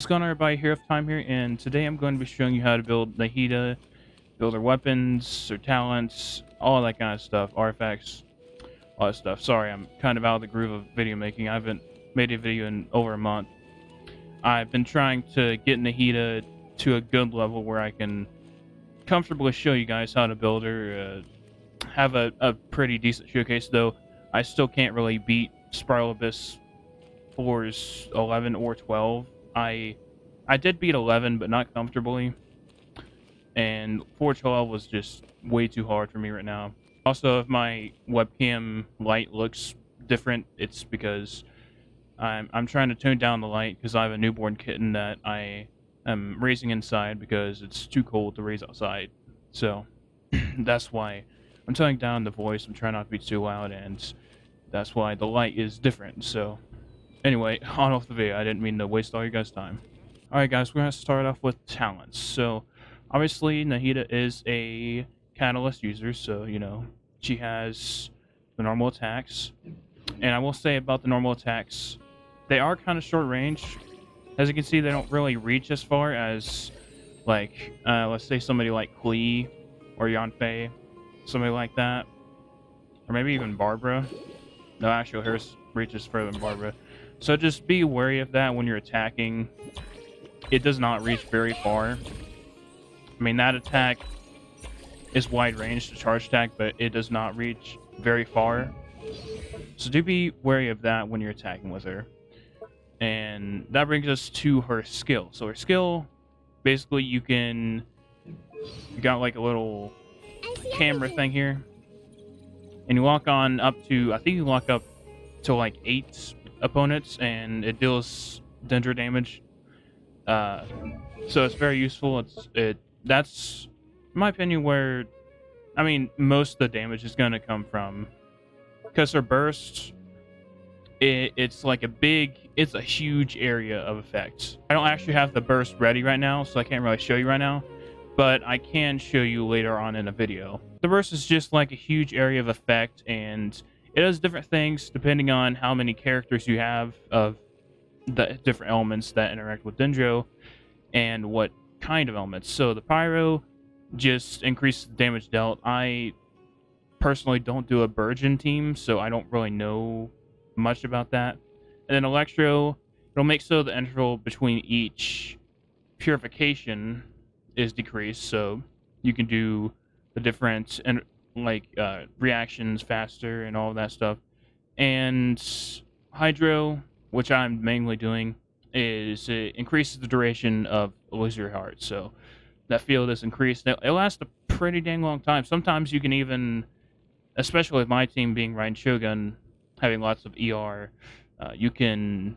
What's going on, everybody? Here of Time here, and today I'm going to be showing you how to build Nahida, build their weapons, their talents, all that kind of stuff, artifacts, all that stuff. Sorry, I'm kind of out of the groove of video making. I haven't made a video in over a month. I've been trying to get Nahida to a good level where I can comfortably show you guys how to build her, have a pretty decent showcase, though I still can't really beat Spiral Abyss 4's 11 or 12. I did beat 11, but not comfortably, and 412 was just way too hard for me right now. Also, if my webcam light looks different, it's because I'm trying to tone down the light because I have a newborn kitten that I am raising inside because it's too cold to raise outside. So that's why I'm toning down the voice. I'm trying not to be too loud, and that's why the light is different. So anyway, on off the video. I didn't mean to waste all your guys' time. Alright guys, we're going to start off with talents. So, obviously, Nahida is a catalyst user, so, you know, she has the normal attacks. And I will say about the normal attacks, they are kind of short range. As you can see, they don't really reach as far as, like, let's say somebody like Klee or Yanfei, somebody like that. Or maybe even Barbara. No, actually, hers reaches further than Barbara. So just be wary of that when you're attacking. It does not reach very far. I mean, that attack is wide range, the charge attack, but it does not reach very far. So do be wary of that when you're attacking with her. And that brings us to her skill. So her skill, basically you got like a little camera thing here. And you lock on up to, I think you lock up to like 8 opponents, and it deals dendro damage. So it's very useful. That's in my opinion where, I mean, most of the damage is going to come from, because her burst, it's like it's a huge area of effect. I don't actually have the burst ready right now, so I can't really show you right now, but I can show you later on in a video. The burst is just like a huge area of effect, and it does different things depending on how many characters you have of the different elements that interact with dendro and what kind of elements. So the pyro just increases the damage dealt. I personally don't do a Burgeon team, so I don't really know much about that. And then electro, it'll make so the interval between each purification is decreased, so you can do the different and reactions faster and all of that stuff. And hydro, which I'm mainly doing, is it increases the duration of illusory heart. So that field is increased. It lasts a pretty dang long time. Sometimes you can even, especially with my team being Raiden Shogun, having lots of ER, you can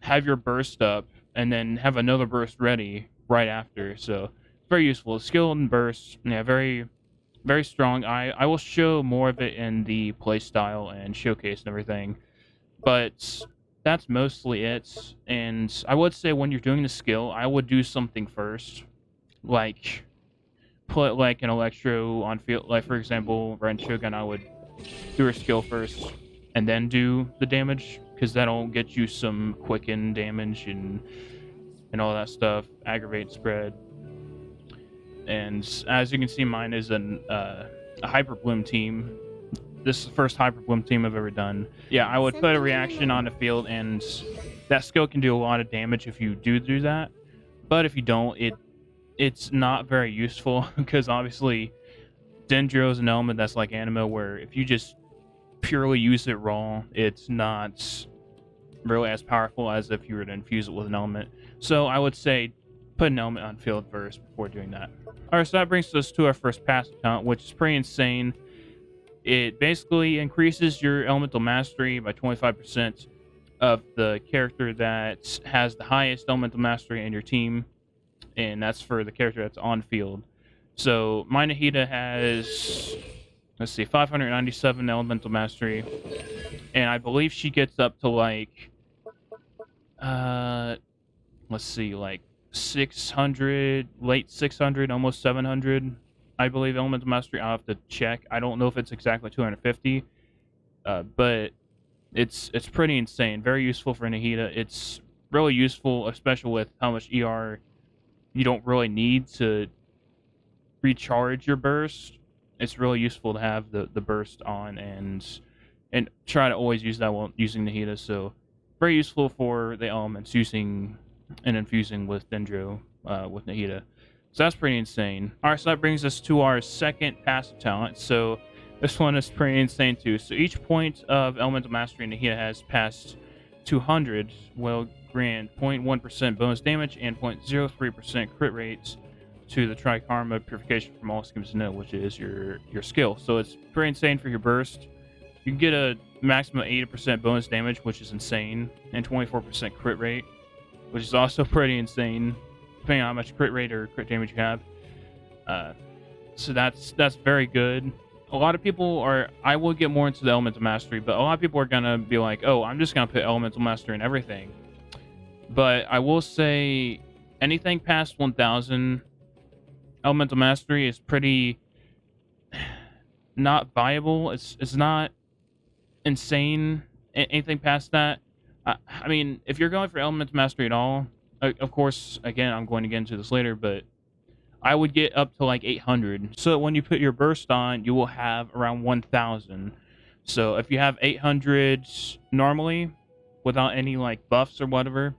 have your burst up and then have another burst ready right after. So very useful. Skill and burst, yeah, very very strong. I will show more of it in the playstyle and showcase and everything, but that's mostly it. And I would say when you're doing the skill, I would do something first, like put like an electro on field. Like for example, Ren Shogun, I would do her skill first and then do the damage, because that'll get you some quicken damage and all that stuff, aggravate spread. And as you can see, mine is a hyperbloom team. This is the first hyperbloom team I've ever done. Yeah, I would put a reaction on the field, and that skill can do a lot of damage if you do that. But if you don't, it's not very useful, because obviously dendro is an element that's like anima, where if you just purely use it raw, it's not really as powerful as if you were to infuse it with an element. So I would say put an element on field first before doing that. Alright, so that brings us to our first passive talent, which is pretty insane. It basically increases your elemental mastery by 25% of the character that has the highest elemental mastery in your team, and that's for the character that's on field. So my Nahida has, let's see, 597 elemental mastery, and I believe she gets up to like, let's see, like 600, late 600, almost 700, I believe, elemental mastery. I'll have to check. I don't know if it's exactly 250, but it's pretty insane. Very useful for Nahida. It's really useful, especially with how much ER you don't really need to recharge your burst. It's really useful to have the burst on and try to always use that while using Nahida. So very useful for the elements using and infusing with dendro with Nahida. So that's pretty insane. Alright, so that brings us to our second passive talent. So this one is pretty insane too. So each point of elemental mastery Nahida has past 200 will grant 0.1% bonus damage and 0.03% crit rates to the Trikarma Purification from all schemes to know, which is your skill. So it's pretty insane for your burst. You can get a maximum of 80% bonus damage, which is insane, and 24% crit rate, which is also pretty insane, depending on how much crit rate or crit damage you have. So that's very good. A lot of people are, I will get more into the Elemental Mastery, but a lot of people are gonna be like, oh, I'm just gonna put Elemental Mastery in everything. But I will say, anything past 1000 Elemental Mastery is pretty not viable. It's not insane. Anything past that, I mean, if you're going for Elemental Mastery at all, of course, again, I'm going to get into this later, but I would get up to like 800. So that when you put your burst on, you will have around 1000. So if you have 800 normally, without any like buffs or whatever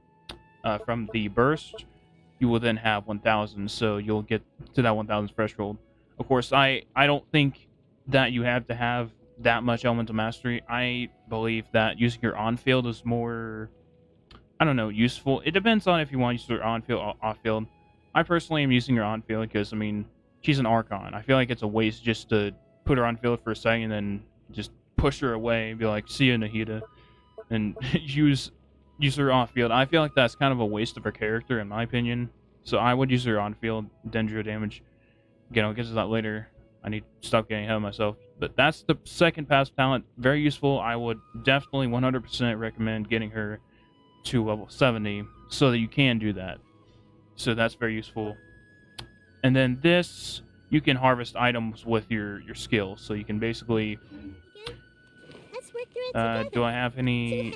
from the burst, you will then have 1000. So you'll get to that 1000 threshold. Of course, I don't think that you have to have that much elemental mastery. I believe that using your on field is more, I don't know, useful. It depends on if you want to use your on field or off field. I personally am using her on field because, I mean, she's an Archon. I feel like it's a waste just to put her on field for a second and then just push her away and be like, see ya, Nahida, and use her off field. I feel like that's kind of a waste of her character, in my opinion. So I would use her on field, dendro damage. Again, I'll get to that later. I need to stop getting ahead of myself. But that's the second passive talent. Very useful. I would definitely 100% recommend getting her to level 70 so that you can do that. So that's very useful. And then this, you can harvest items with your skill. So you can basically... do I have any...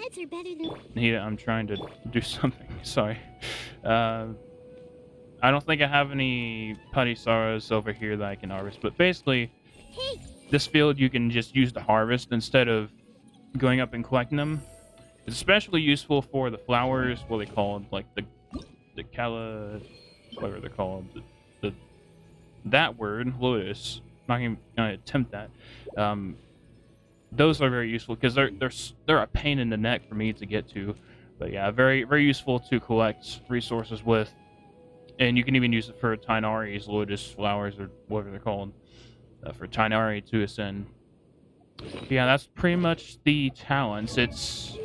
Nahida, I'm trying to do something. Sorry. I don't think I have any putty sorrows over here that I can harvest. But basically, this field you can just use to harvest instead of going up and collecting them. It's especially useful for the flowers, what are they called? Like the Kala, whatever they're called, that word, lotus. I'm not even gonna attempt that. Those are very useful because they're a pain in the neck for me to get to. But yeah, very very useful to collect resources with, and you can even use it for Tainari's lotus flowers or whatever they're called for Tainari to ascend. But yeah, that's pretty much the talents. It's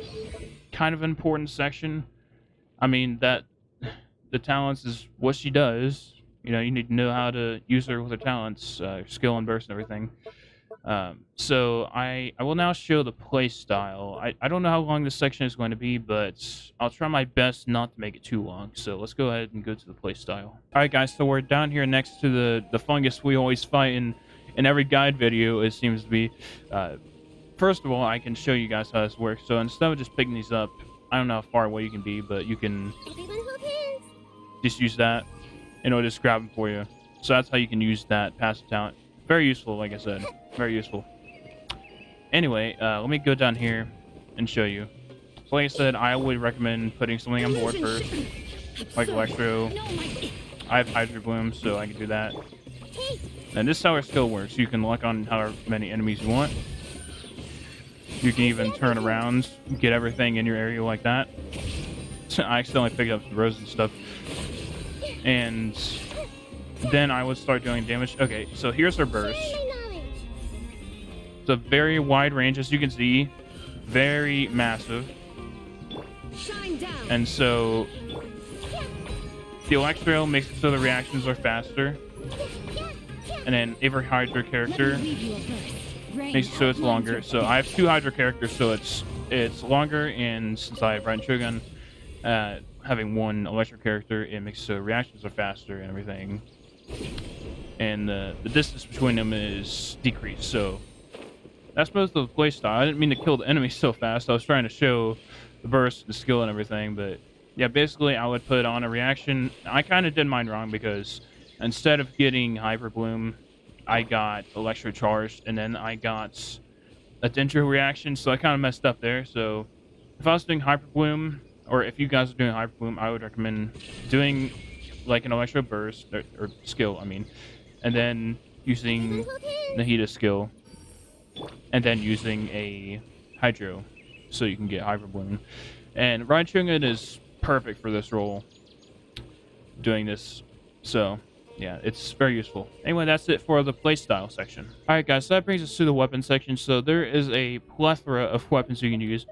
kind of an important section. I mean that. The talents is what she does. You know, you need to know how to use her with her talents, skill and burst and everything. So I will now show the play style. I don't know how long this section is going to be, but I'll try my best not to make it too long. So let's go ahead and go to the play style. Alright guys, so we're down here next to the fungus we always fight in every guide video, it seems to be. First of all, I can show you guys how this works. So instead of just picking these up, I don't know how far away you can be, but you can just use that and it'll just grab them for you. So that's how you can use that passive talent. Very useful, like I said. Very useful. Anyway, let me go down here and show you. So like I said, I would recommend putting something on board first. Like Electro. I have hyperbloom, so I can do that. And this is how our skill works. You can lock on however many enemies you want. You can even turn around, get everything in your area like that. I accidentally picked up some roses and stuff. And then I would start doing damage. Okay, so here's her burst. It's a very wide range, as you can see. Very massive. And so the Electro makes it so the reactions are faster. And then every Hydra character makes it so it's longer. So I have 2 Hydra characters, so it's longer, and since I have Red Shogun, having 1 electric character, it makes so reactions are faster and everything. And the distance between them is decreased, so that's most of the playstyle. I didn't mean to kill the enemy so fast. I was trying to show the burst, the skill, and everything, but Yeah, basically, I would put on a reaction. I kind of did mine wrong because instead of getting hyperbloom, I got electrocharged, and then I got a dendro reaction, so I kind of messed up there. So if I was doing hyperbloom, or if you guys are doing hyperbloom, I would recommend doing like an electro burst or skill, I mean, and then using Nahida skill, and then using a hydro, so you can get hyperbloom. And Raichunga is perfect for this role, doing this. So yeah, it's very useful. Anyway, that's it for the playstyle section. Alright guys, so that brings us to the weapon section. So there is a plethora of weapons you can use.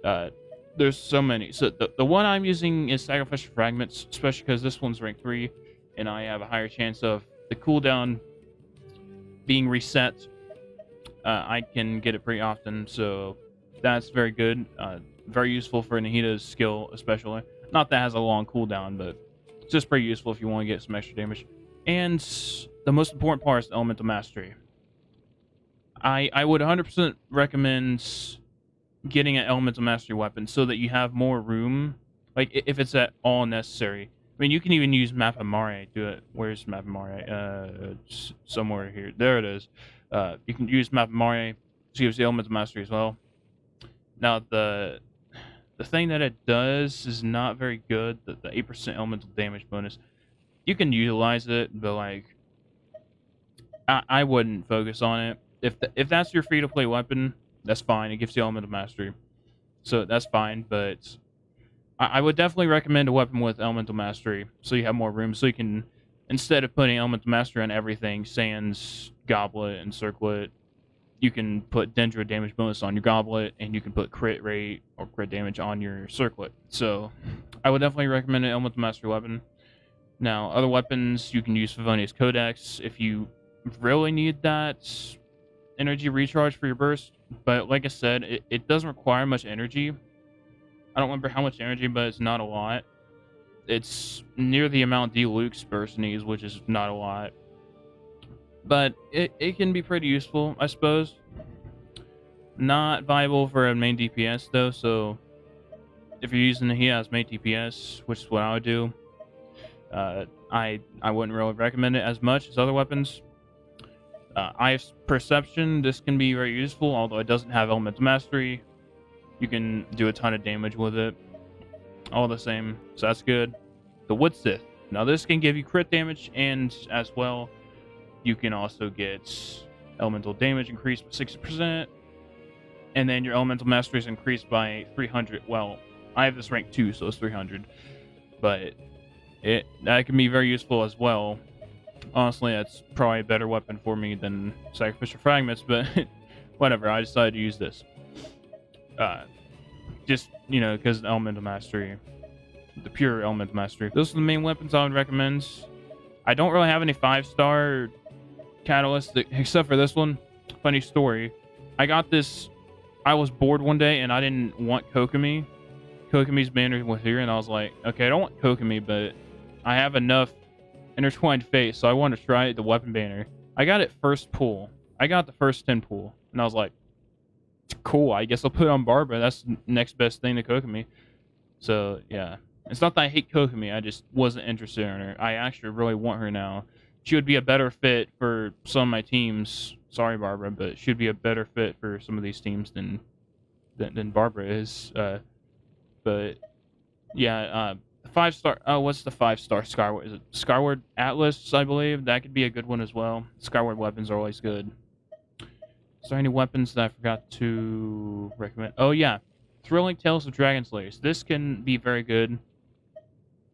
There's so many. So the one I'm using is Sacrificial Fragments, especially because this one's rank 3, and I have a higher chance of the cooldown being reset. I can get it pretty often, so that's very good. Very useful for Nahida's skill, especially. Not that it has a long cooldown, but it's just pretty useful if you want to get some extra damage. And the most important part is the Elemental Mastery. I would 100% recommend getting an Elemental Mastery weapon so that you have more room, like if it's at all necessary. I mean, you can even use Mapamare to it. Where's Mapamare? Somewhere here. There it is. You can use Mapamare to use the Elemental Mastery as well. Now, the thing that it does is not very good. The 8% elemental damage bonus. You can utilize it, but like, I wouldn't focus on it. If that's your free-to-play weapon, that's fine. It gives you elemental mastery, so that's fine. But I would definitely recommend a weapon with elemental mastery, so you have more room. So you can, instead of putting elemental mastery on everything, Sans, Goblet, and Circlet, you can put dendro damage bonus on your Goblet, and you can put crit rate or crit damage on your Circlet. So I would definitely recommend an elemental mastery weapon. Now, other weapons, you can use Favonius Codex if you really need that energy recharge for your burst. But like I said, it doesn't require much energy. I don't remember how much energy, but it's not a lot. It's near the amount Deluxe burst needs, which is not a lot. But it can be pretty useful, I suppose. Not viable for a main DPS, though, so if you're using Nahida as main DPS, which is what I would do, I wouldn't really recommend it as much as other weapons. Ice Perception, this can be very useful, although it doesn't have Elemental Mastery. You can do a ton of damage with it, all the same, so that's good. The Wood Sith. Now this can give you crit damage, and as well, you can also get elemental damage increased by 60%, and then your elemental mastery is increased by 300. Well, I have this rank 2, so it's 300, but that can be very useful as well. Honestly, that's probably a better weapon for me than Sacrificial Fragments, but whatever, I decided to use this. Just, you know, because elemental mastery, the pure elemental mastery. Those are the main weapons I would recommend. I don't really have any 5-star catalysts except for this one. Funny story, I got this, I was bored one day and I didn't want Kokomi. Kokomi's banner was here, and I was like, okay, I don't want Kokomi, but I have enough intertwined face, so I want to try the weapon banner. I got it first pull. I got the first 10 pull, and I was like, cool, I guess I'll put it on Barbara. That's the next best thing to Kokomi. So yeah, it's not that I hate Kokomi, I just wasn't interested in her. I actually really want her now. She would be a better fit for some of my teams. Sorry, Barbara, but she would be a better fit for some of these teams than Barbara is. But yeah, 5-star. Oh, what's the 5-star Skyward? Is it Skyward Atlas? I believe that could be a good one as well. Skyward weapons are always good. Is there any weapons that I forgot to recommend? Oh yeah, Thrilling Tales of Dragon Slayers. This can be very good.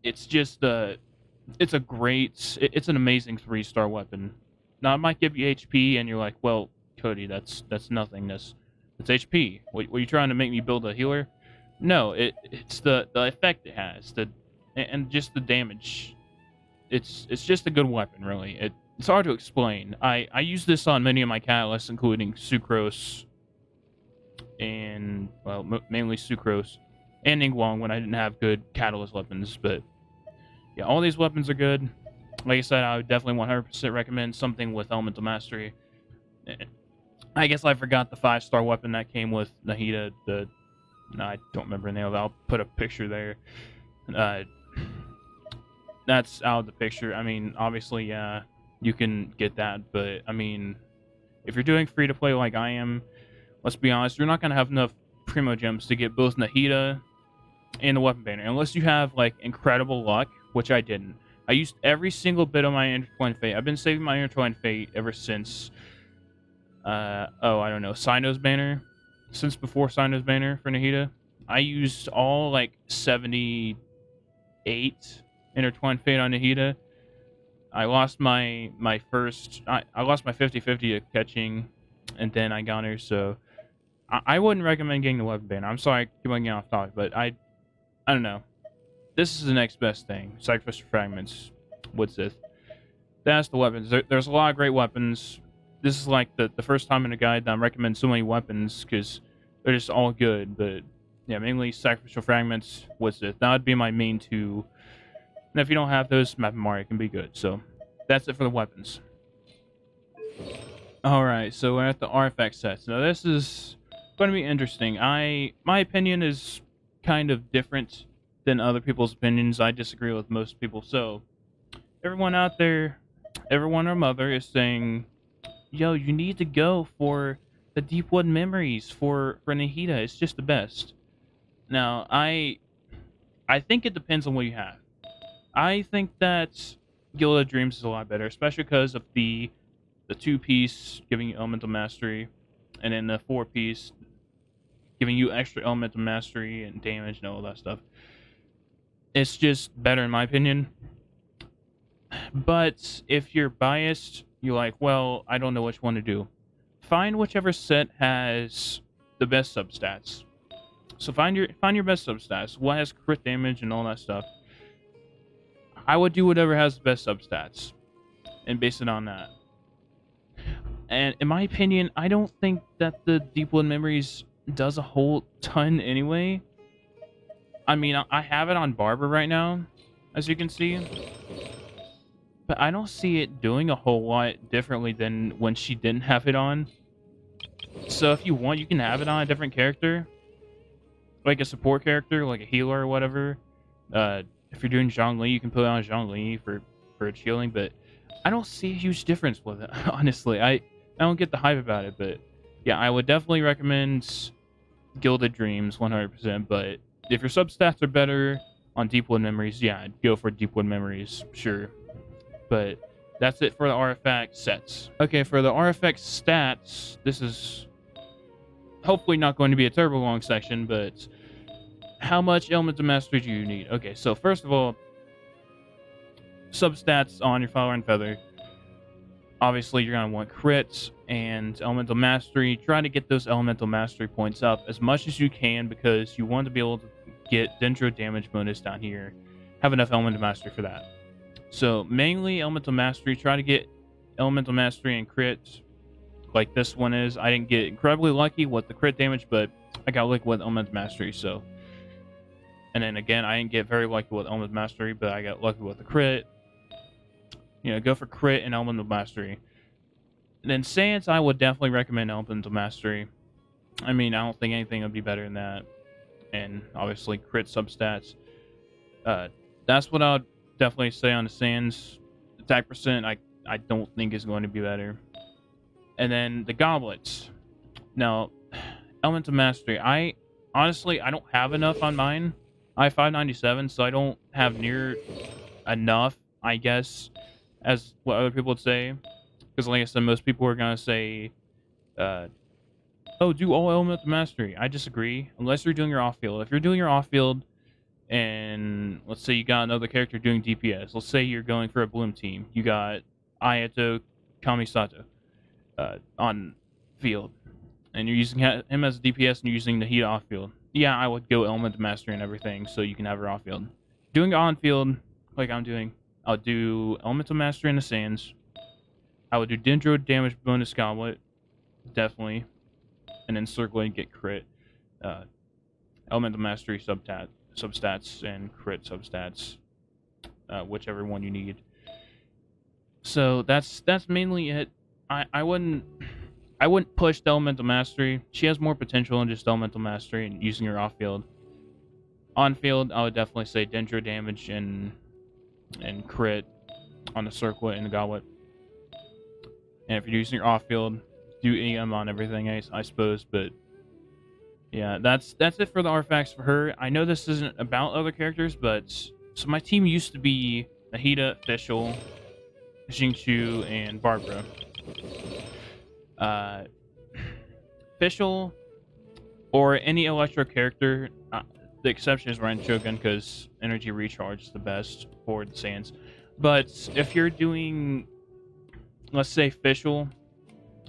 It's just it's an amazing 3-star weapon. Now it might give you HP, and you're like, well, Cody, that's nothing. That's HP. Were you trying to make me build a healer? No, it's the effect it has, and just the damage. It's just a good weapon, really. It's hard to explain. I use this on many of my catalysts, including Sucrose, and well, mainly Sucrose, and Ningguang when I didn't have good catalyst weapons. But yeah, all these weapons are good. Like I said, I would definitely 100% recommend something with Elemental Mastery. I guess I forgot the 5-star weapon that came with Nahida. No, I don't remember the name of it. I'll put a picture there. Uh, that's out of the picture. I mean, obviously, yeah, you can get that, but I mean, if you're doing free to play like I am, let's be honest, you're not gonna have enough primo gems to get both Nahida and the weapon banner, unless you have like incredible luck, which I didn't. I used every single bit of my intertwined fate. I've been saving my intertwined fate ever since. Oh, I don't know, Sino's banner. Since before Sino's banner for Nahida, I used all like 78 intertwined fate on Nahida. I lost my first. I lost my 50-50 to catching, and then I got her. So I wouldn't recommend getting the weapon banner. I'm sorry, I keep on getting off topic, but I don't know. This is the next best thing. Sacrificial fragments. What's this? That's the weapons. There's a lot of great weapons. This is like the first time in a guide that I'm recommending so many weapons because they're just all good. But yeah, mainly sacrificial fragments. What's this? That would be my main two. And if you don't have those, Map and Mario can be good. So that's it for the weapons. Alright, so we're at the artifact sets. Now this is going to be interesting. My opinion is kind of different than other people's opinions. I disagree with most people. So everyone out there, everyone or mother is saying, yo, you need to go for the Deepwood memories for Nahida. It's just the best. Now, I think it depends on what you have. I think that Gilded Dreams is a lot better, especially because of the 2-piece giving you elemental mastery, and then the 4-piece giving you extra elemental mastery and damage and all that stuff. It's just better in my opinion. But if you're biased, you're like, well, I don't know which one to do. Find whichever set has the best substats. So find your best substats. What has crit damage and all that stuff. I would do whatever has the best substats and base it on that. And in my opinion, I don't think that the Deepwood Memories does a whole ton anyway. I mean, I have it on Barbara right now, as you can see. But I don't see it doing a whole lot differently than when she didn't have it on. So if you want, you can have it on a different character. Like a support character, like a healer or whatever. If you're doing XIANGLING, you can put it on XIANGLING for its healing, but I don't see a huge difference with it, honestly. I don't get the hype about it, but yeah, I would definitely recommend Gilded Dreams 100%, but if your substats are better on Deepwood Memories, yeah, I'd go for Deepwood Memories, sure. But that's it for the artifact sets. Okay, for the artifact stats, this is hopefully not going to be a terrible long section, but how much elemental mastery do you need? Okay, so first of all, substats on your Flower and Feather. Obviously, you're going to want crits and elemental mastery. Try to get those elemental mastery points up as much as you can because you want to be able to get dendro damage bonus down here. Have enough elemental mastery for that. So, mainly elemental mastery. Try to get elemental mastery and crits like this one is. I didn't get incredibly lucky with the crit damage, but I got lucky with elemental mastery, so. And then again, I didn't get very lucky with elemental mastery, but I got lucky with the crit. You know, go for crit and elemental mastery. And then Sans, I would definitely recommend elemental mastery. I mean, I don't think anything would be better than that. And obviously, crit substats. That's what I would definitely say on the Sans. Attack percent, I don't think is going to be better. And then the goblets. Now, elemental mastery. Honestly, I don't have enough on mine. I have 597, so I don't have near enough, I guess, as what other people would say. Because like I said, most people are going to say, oh, do all elemental mastery. I disagree, unless you're doing your off-field. If you're doing your off-field, and let's say you got another character doing DPS. Let's say you're going for a Bloom team. You got Ayato Kamisato on field. And you're using him as a DPS and you're using Nahida off-field. Yeah, I would go Elemental Mastery and everything so you can have her off-field. Doing on-field, like I'm doing, I'll do Elemental Mastery in the Sands. I would do Dendro damage bonus goblet, definitely. And then circle and get crit. Elemental Mastery substats and crit substats. Whichever one you need. So that's mainly it. I wouldn't push the Elemental Mastery. She has more potential than just Elemental Mastery and using her off-field. On field, I would definitely say dendro damage and crit on the circlet and the goblet. And if you're using your off field, do EM on everything, I suppose. But yeah, that's it for the artifacts for her. I know this isn't about other characters, but so my team used to be Nahida, Fischl, Xingqiu, and Barbara. Fischl or any electro character. The exception is Ren Shogun because energy recharge is the best for the sands. But if you're doing, let's say, Fischl,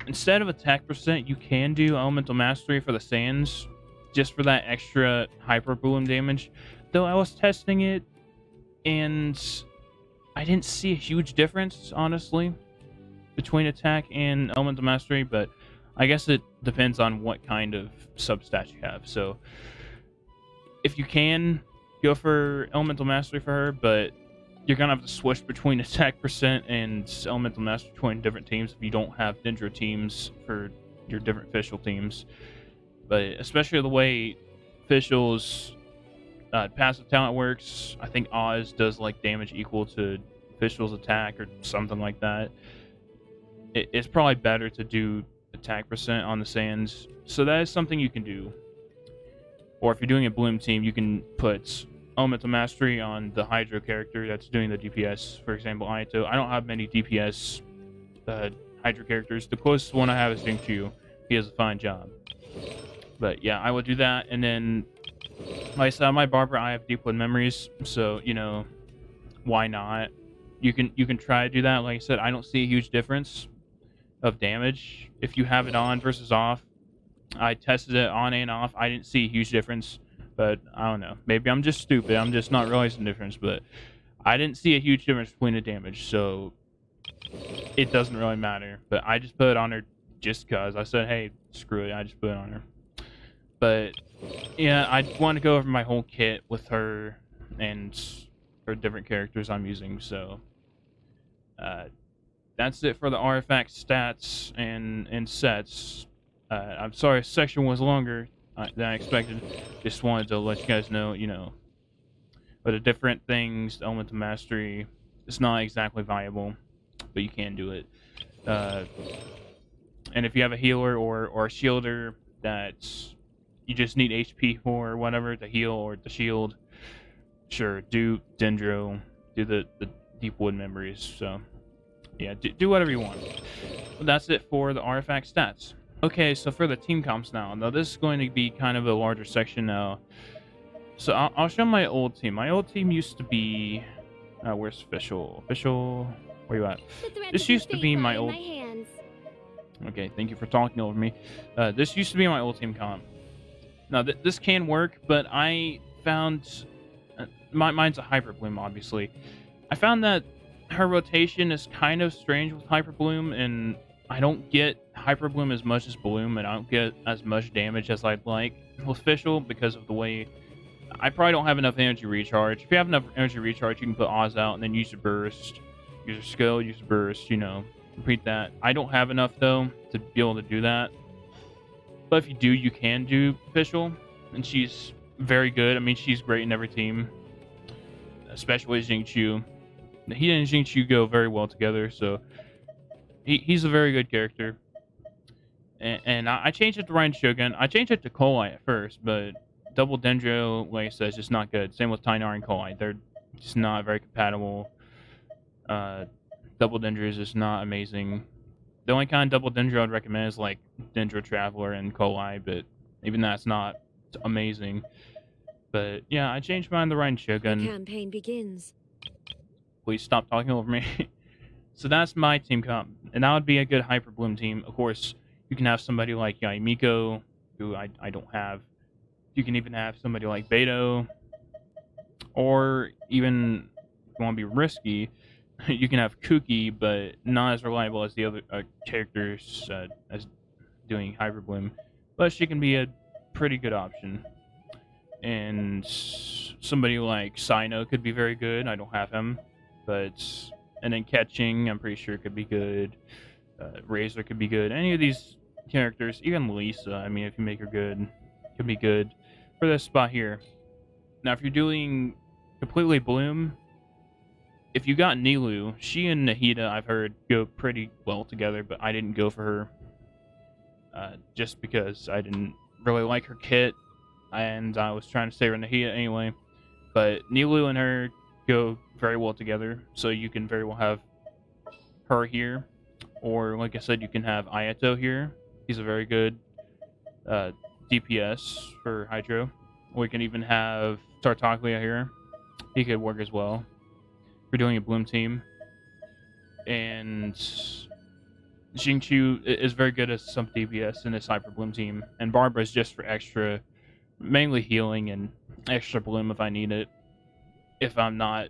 instead of attack percent, you can do elemental mastery for the sands, just for that extra hyperbloom damage. Though I was testing it, and I didn't see a huge difference, honestly, between attack and elemental mastery. But I guess it depends on what kind of substat you have. So if you can, go for elemental mastery for her, but you're gonna have to switch between attack percent and elemental mastery between different teams if you don't have dendro teams for your different Fischl teams. But especially the way Fischl's passive talent works, I think Oz does like damage equal to Fischl's attack or something like that. It's probably better to do attack percent on the sands, so that is something you can do. Or if you're doing a bloom team, you can put elemental mastery on the hydro character that's doing the DPS. For example, Ayato. I don't have many DPS hydro characters. The closest one I have is Xingqiu. He does a fine job. But yeah, I would do that. And then, like I said, my Barbara, I have Deepwood memories, so you know, why not? You can try to do that. Like I said, I don't see a huge difference of damage if you have it on versus off. I tested it on and off. I didn't see a huge difference, but I don't know. Maybe I'm just stupid. I'm just not realizing the difference, but I didn't see a huge difference between the damage, so it doesn't really matter. But I just put it on her just because. I said, hey, screw it. I just put it on her. But yeah, I want to go over my whole kit with her and her different characters I'm using, so that's it for the artifact stats and sets. I'm sorry, this section was longer than I expected. Just wanted to let you guys know, you know, but the different things, the elemental mastery, it's not exactly viable, but you can do it. And if you have a healer or a shielder that you just need HP for or whatever to heal or to shield, sure, do dendro, do the Deepwood memories. So yeah, do whatever you want. But that's it for the artifact stats. Okay, so for the team comps now. Now this is going to be kind of a larger section now. So I'll show my old team. My old team used to be, where's Fischl? Fischl, where you at? This used to be my old. Okay, thank you for talking over me. This used to be my old team comp. Now this can work, but I found mine's a hyperbloom, obviously. I found that her rotation is kind of strange with hyperbloom, and I don't get hyperbloom as much as bloom, and I don't get as much damage as I'd like with Fischl because of the way I probably don't have enough energy recharge. If you have enough energy recharge, you can put Oz out and then use your burst, use your skill, use your burst, you know, repeat that. I don't have enough though to be able to do that. But if you do, you can do Fischl, and she's very good. I mean, she's great in every team, especially Xingqiu. He and Xingqiu go very well together, so he's a very good character. And I changed it to Ryan Shogun. I changed it to Kolai at first, but double dendro, like I said, is just not good. Same with Tainar and Kolai. They're just not very compatible. Double dendro is just not amazing. The only kind of double dendro I'd recommend is like Dendro Traveler and Kolai, but even that's not amazing. But yeah, I changed mine to Ryan Shogun. The campaign begins. Please stop talking over me. So that's my team comp, and that would be a good hyperbloom team. Of course, you can have somebody like Yaimiko, who I don't have. You can even have somebody like Beto, or even if you want to be risky, you can have Kuki, but not as reliable as the other characters as doing hyperbloom. But she can be a pretty good option. And somebody like Sino could be very good. I don't have him, but and then Catching, I'm pretty sure could be good. Razor could be good. Any of these characters, even Lisa, I mean, if you make her good, could be good for this spot here. Now, if you're doing completely bloom, if you got Nilou, she and Nahida, I've heard, go pretty well together, but I didn't go for her. Just because I didn't really like her kit, and I was trying to stay with Nahida anyway. But Nilou and her go very well together, so you can very well have her here. Or, like I said, you can have Ayato here. He's a very good DPS for Hydro. We can even have Tartaglia here. He could work as well. We're doing a Bloom team. And Xingqiu is very good as some DPS in this Hyper Bloom team. And Barbara is just for extra, mainly healing and extra Bloom if I need it. If I'm not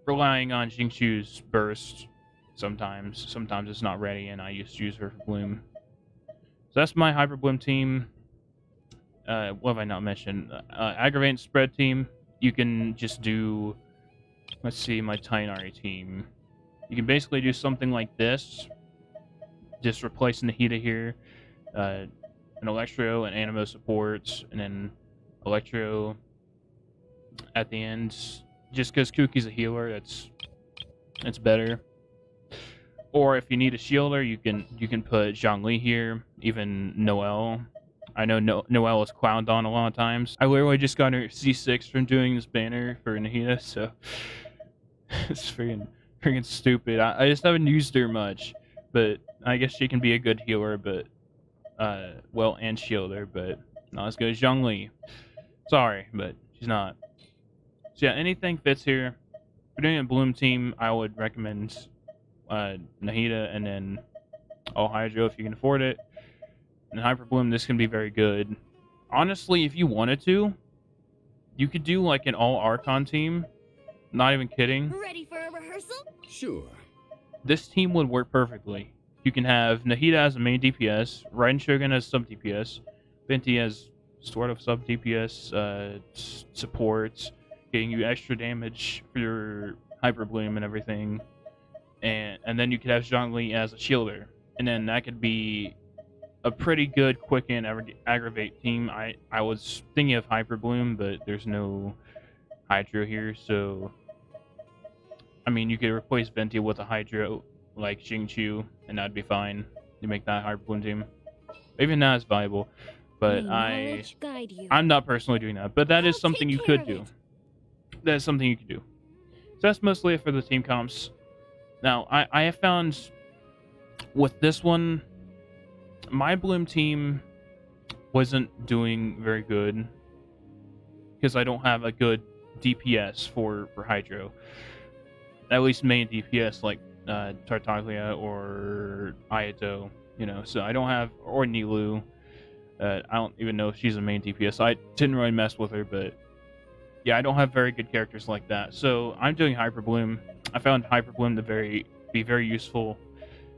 relying on Xingqiu's burst sometimes. Sometimes it's not ready and I just use her for Bloom. So that's my Hyper Bloom team. What have I not mentioned? Aggravate and Spread team. You can just do, let's see, my Tainari team. You can basically do something like this. Just replacing the Nahida here. An Electro and Animo supports, and then Electro at the end. Just because Kuki's a healer, it's better. Or if you need a shielder, you can put Zhongli here, even Noelle. I know Noelle is clowned on a lot of times. I literally just got her C6 from doing this banner for Nahida, so it's freaking stupid. I just haven't used her much, but I guess she can be a good healer, but well, and shielder, but not as good as Zhongli. Sorry, but she's not. So yeah, anything fits here. If you're doing a Bloom team, I would recommend Nahida and then all Hydro if you can afford it. And Hyper Bloom, this can be very good. Honestly, if you wanted to, you could do like an all Archon team. Not even kidding. Ready for a rehearsal? Sure. This team would work perfectly. You can have Nahida as a main DPS, Raiden Shogun as sub DPS, Venti as sort of sub DPS supports, getting you extra damage for your Hyper Bloom and everything. And then you could have Zhongli as a shielder. And then that could be a pretty good quick and aggravate team. I was thinking of Hyper Bloom, but there's no Hydro here, so I mean you could replace Venti with a Hydro like Xingqiu, and that'd be fine. You make that Hyper Bloom team. Even that is viable, but I'm not personally doing that. But that is something you could do. That is something you could do. So that's mostly it for the team comps. Now I have found with this one, my Bloom team wasn't doing very good because I don't have a good DPS for Hydro. At least main DPS like Tartaglia or Ayato, you know. So I don't have, or Nilou. I don't even know if she's a main DPS. I didn't really mess with her, but yeah, I don't have very good characters like that. So I'm doing Hyper Bloom. I found Hyper Bloom to be very useful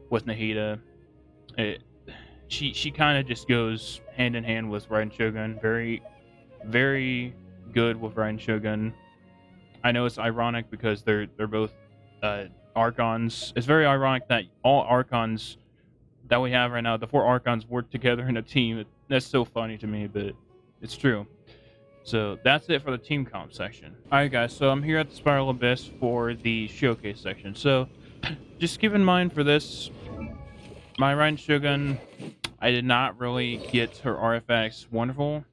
with Nahida. She kind of just goes hand in hand with Raiden Shogun. Very, very good with Raiden Shogun. I know it's ironic because they're both Archons. It's very ironic that all Archons that we have right now, the 4 Archons, work together in a team. That's so funny to me, but it's true. So that's it for the team comp section. Alright guys, so I'm here at the Spiral Abyss for the showcase section. So just keep in mind for this, my Raiden Shogun, I did not really get her artifacts wonderful.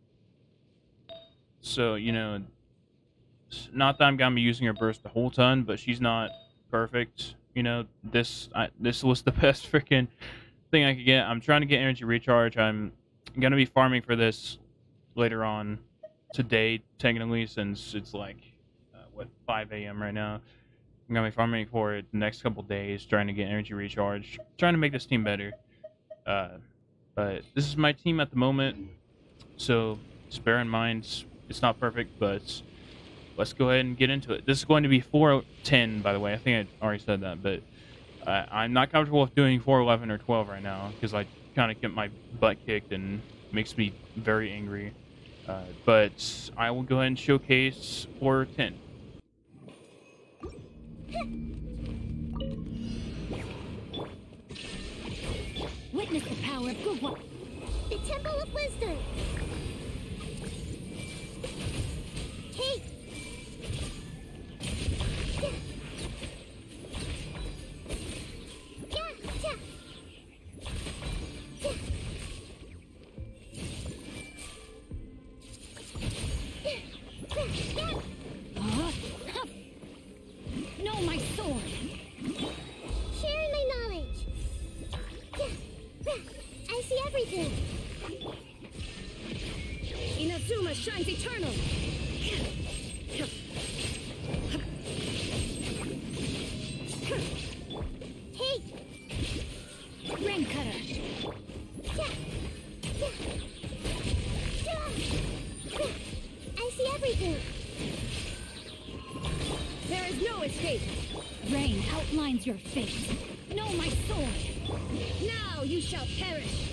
So, you know, not that I'm gonna be using her burst a whole ton, but she's not perfect. You know, this was the best freaking thing I could get. I'm trying to get energy recharge. I'm gonna be farming for this later on today, technically, since it's like, 5 a.m. right now. I'm gonna be farming for it the next couple days, trying to get energy recharge, trying to make this team better. But this is my team at the moment, so just bear in mind it's not perfect, but let's go ahead and get into it. This is going to be 410, by the way. I think I already said that, but I'm not comfortable with doing 411 or 12 right now because I kind of get my butt kicked and it makes me very angry. But I will go ahead and showcase 410. Witness the power of good one. The Temple of Wisdom. Take sword. Sharing my knowledge. I see everything. Inazuma shines eternal. Hey! Rain cutter. I see everything. There is no escape. Rain outlines your fate. Know my sword. Now you shall perish.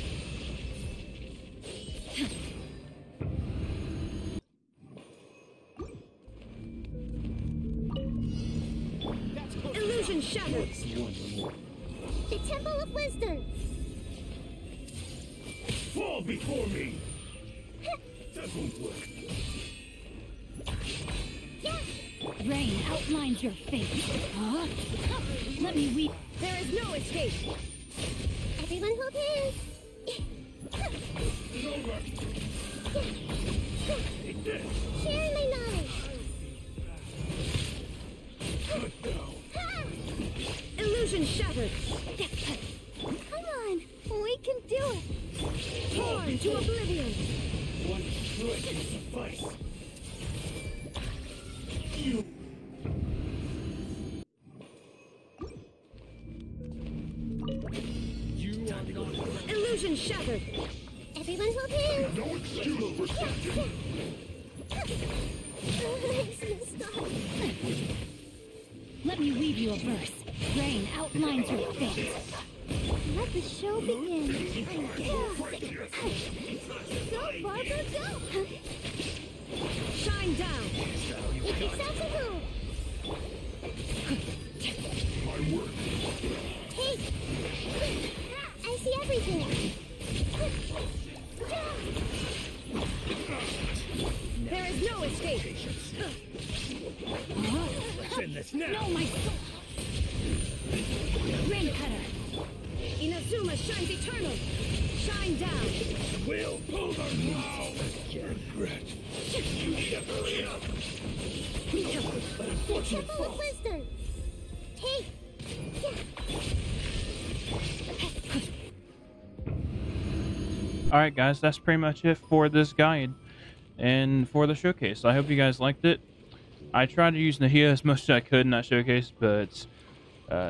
Illusion shattered. The Temple of Wisdom. Fall before me. That won't work. Rain outlines your fate. Huh? Let me weep. There is no escape. Everyone hold hands. It's over. Take this. Sharing my knowledge. Good now. Illusion shattered. Come on, we can do it. Torn to oblivion. One strike can suffice. You. You are not. Illusion shattered. Everyone hold hands. No excuse for capture. Let me weave you a verse. Rain outlines your fate. Let the show begin. Go, Barbara, go! Shine down. Exactly. My work. Hey! I see everything. There is no escape. Send this now. No, my soul. Rain cutter. Inazuma shines eternal. Shine down. We'll pull them now. Regret. You need to hurry up. Unfortunate fault. Wisdom. Hey. Alright guys, that's pretty much it for this guide and for the showcase. I hope you guys liked it. I tried to use Nahida as much as I could in that showcase, but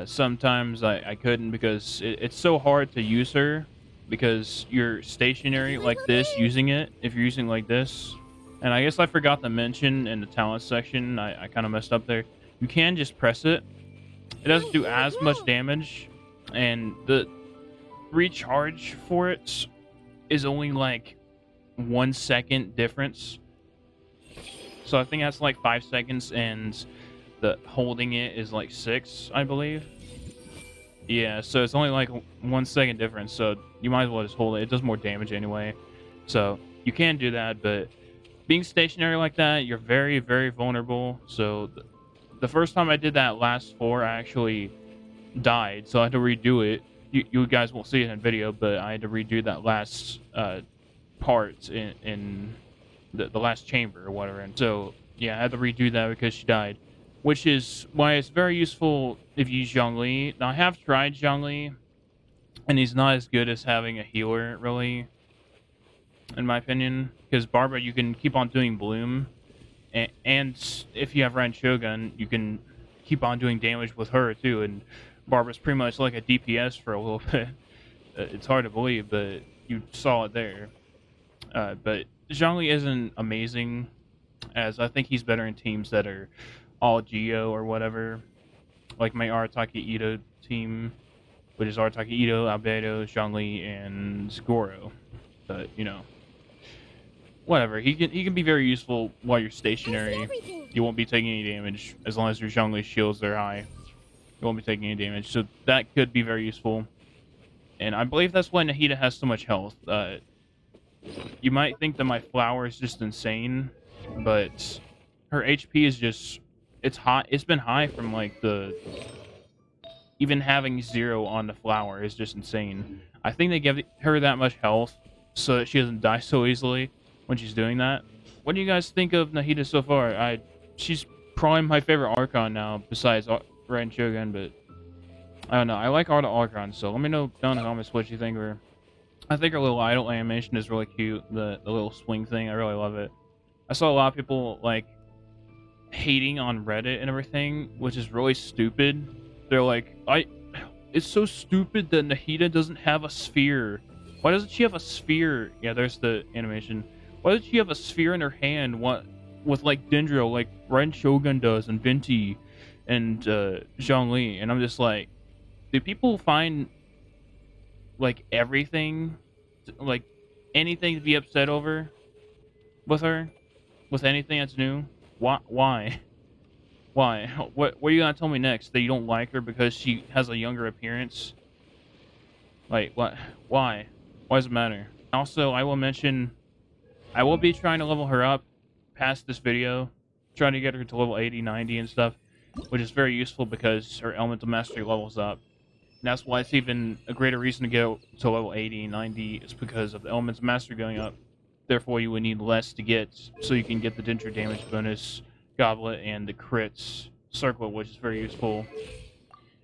sometimes I couldn't because it's so hard to use her because you're stationary like this using it. If you're using like this, and I guess I forgot to mention in the talent section, I kind of messed up there. You can just press it. It doesn't do as much damage, and the recharge for it is only like 1 second difference. So I think that's like 5 seconds, and the holding it is like 6, I believe. Yeah, so it's only like 1 second difference, so you might as well just hold it. It does more damage anyway. So you can do that, but being stationary like that, you're very, very vulnerable. So the first time I did that last 4, I actually died, so I had to redo it. You guys won't see it in video, but I had to redo that last part in the last chamber or whatever. And so, yeah, I had to redo that because she died. Which is why it's very useful if you use Zhongli. Now, I have tried Zhongli, and he's not as good as having a healer, really, in my opinion. Because Barbara, you can keep on doing Bloom, and if you have Ren Shogun, you can keep on doing damage with her, too. And Barbara's pretty much like a DPS for a little bit. It's hard to believe, but you saw it there. But Zhongli isn't amazing, as I think he's better in teams that are all Geo or whatever, like my Arataki Ito team, which is Arataki Ito, Albedo, Zhongli, and Goro. But you know, whatever. He can be very useful while you're stationary. You won't be taking any damage as long as your Zhongli shields are high. You won't be taking any damage, so that could be very useful. And I believe that's why Nahida has so much health. You might think that my flower is just insane, but her HP is just, it's high. It's been high from like even having 0 on the flower is just insane. I think they give her that much health so that she doesn't die so easily when she's doing that. What do you guys think of Nahida so far? She's probably my favorite Archon now, besides Ren Shogun, but I don't know. I like Art of Archon, so let me know down in the comments what you think. Or I think her little idol animation is really cute. The little swing thing, I really love it. I saw a lot of people like hating on Reddit and everything, which is really stupid. They're like, it's so stupid that Nahida doesn't have a sphere. Why doesn't she have a sphere? Yeah, there's the animation. Why doesn't she have a sphere in her hand? What with like Dendro, like Ren Shogun does, and Venti, and Zhongli? And I'm just like, do people find like everything, like anything to be upset over with her, with anything that's new? Why? Why? What are you gonna tell me next? That you don't like her because she has a younger appearance? Like, what? Why? Why does it matter? Also, I will mention, I will be trying to level her up past this video, trying to get her to level 80, 90 and stuff, which is very useful because her elemental mastery levels up. And that's why it's even a greater reason to go to level 80, 90 is because of the elemental mastery going up. Therefore, you would need less to get, so you can get the dendro damage bonus, goblet, and the crits circlet, which is very useful.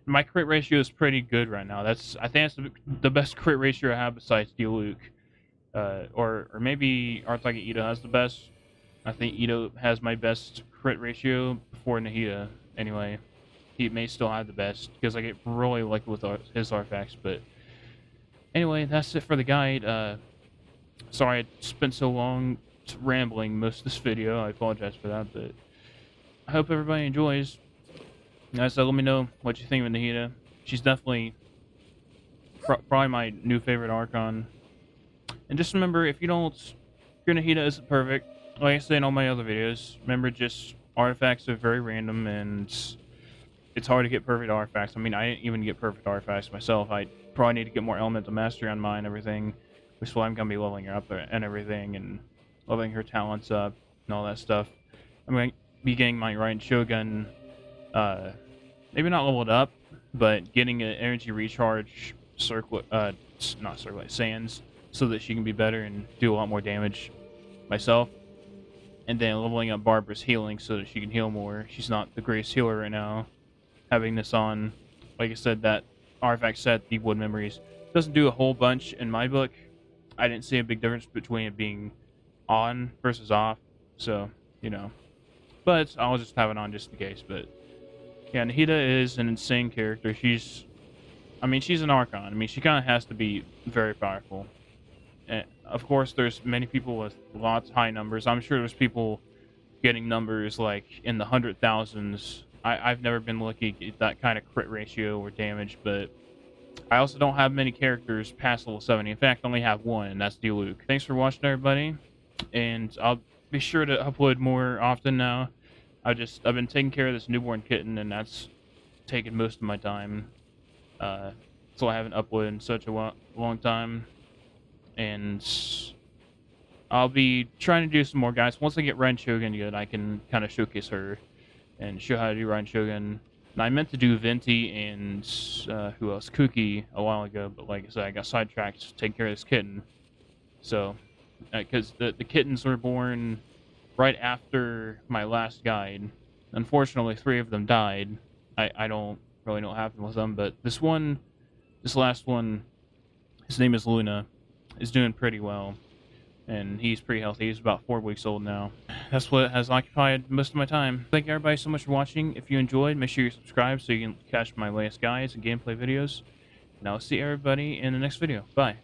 My crit ratio is pretty good right now. I think that's the best crit ratio I have besides Diluc. Or maybe Arthaka Ito has the best. I think Ito has my best crit ratio before Nahida. Anyway, he may still have the best because I get really lucky with his artifacts. But anyway, that's it for the guide. Sorry I spent so long rambling most of this video. I apologize for that, but I hope everybody enjoys. Guys, let me know what you think of Nahida. She's definitely probably my new favorite Archon. And just remember, if your Nahida isn't perfect, like I say in all my other videos, remember just artifacts are very random and it's hard to get perfect artifacts. I mean, I didn't even get perfect artifacts myself. I probably need to get more elemental mastery on mine and everything, which is why I'm going to be leveling her up and everything, and leveling her talents up and all that stuff. I'm going to be getting my Ren Shogun, maybe not leveled up, but getting an energy recharge not circlet, sands, so that she can be better and do a lot more damage myself. And then leveling up Barbara's healing so that she can heal more. She's not the greatest healer right now. Having this on, like I said, that artifact set, Deepwood Memories, doesn't do a whole bunch in my book. I didn't see a big difference between it being on versus off, so, you know. But I'll just have it on just in case. But yeah, Nahida is an insane character. She's an Archon. I mean, she kind of has to be very powerful. And of course, there's many people with lots high numbers. I'm sure there's people getting numbers like in the 100,000s. I've never been lucky at that kind of crit ratio or damage, but I also don't have many characters past level 70. In fact, I only have one, and that's Diluc. Thanks for watching, everybody, and I'll be sure to upload more often now. I've been taking care of this newborn kitten, and that's taken most of my time. So I haven't uploaded in such a long time. And I'll be trying to do some more guys. Once I get Ren Shogun good, I can kind of showcase her and show how to do Ren Shogun. And I meant to do Venti and who else? Kuki a while ago, but like I said, I got sidetracked taking care of this kitten. So, because the kittens were born right after my last guide. Unfortunately, 3 of them died. I don't really know what happened with them, but this last one, his name is Luna, is doing pretty well, and he's pretty healthy. He's about 4 weeks old now. That's what has occupied most of my time. Thank you everybody so much for watching. If you enjoyed, make sure you subscribe so you can catch my latest guides and gameplay videos. And I'll see everybody in the next video. Bye.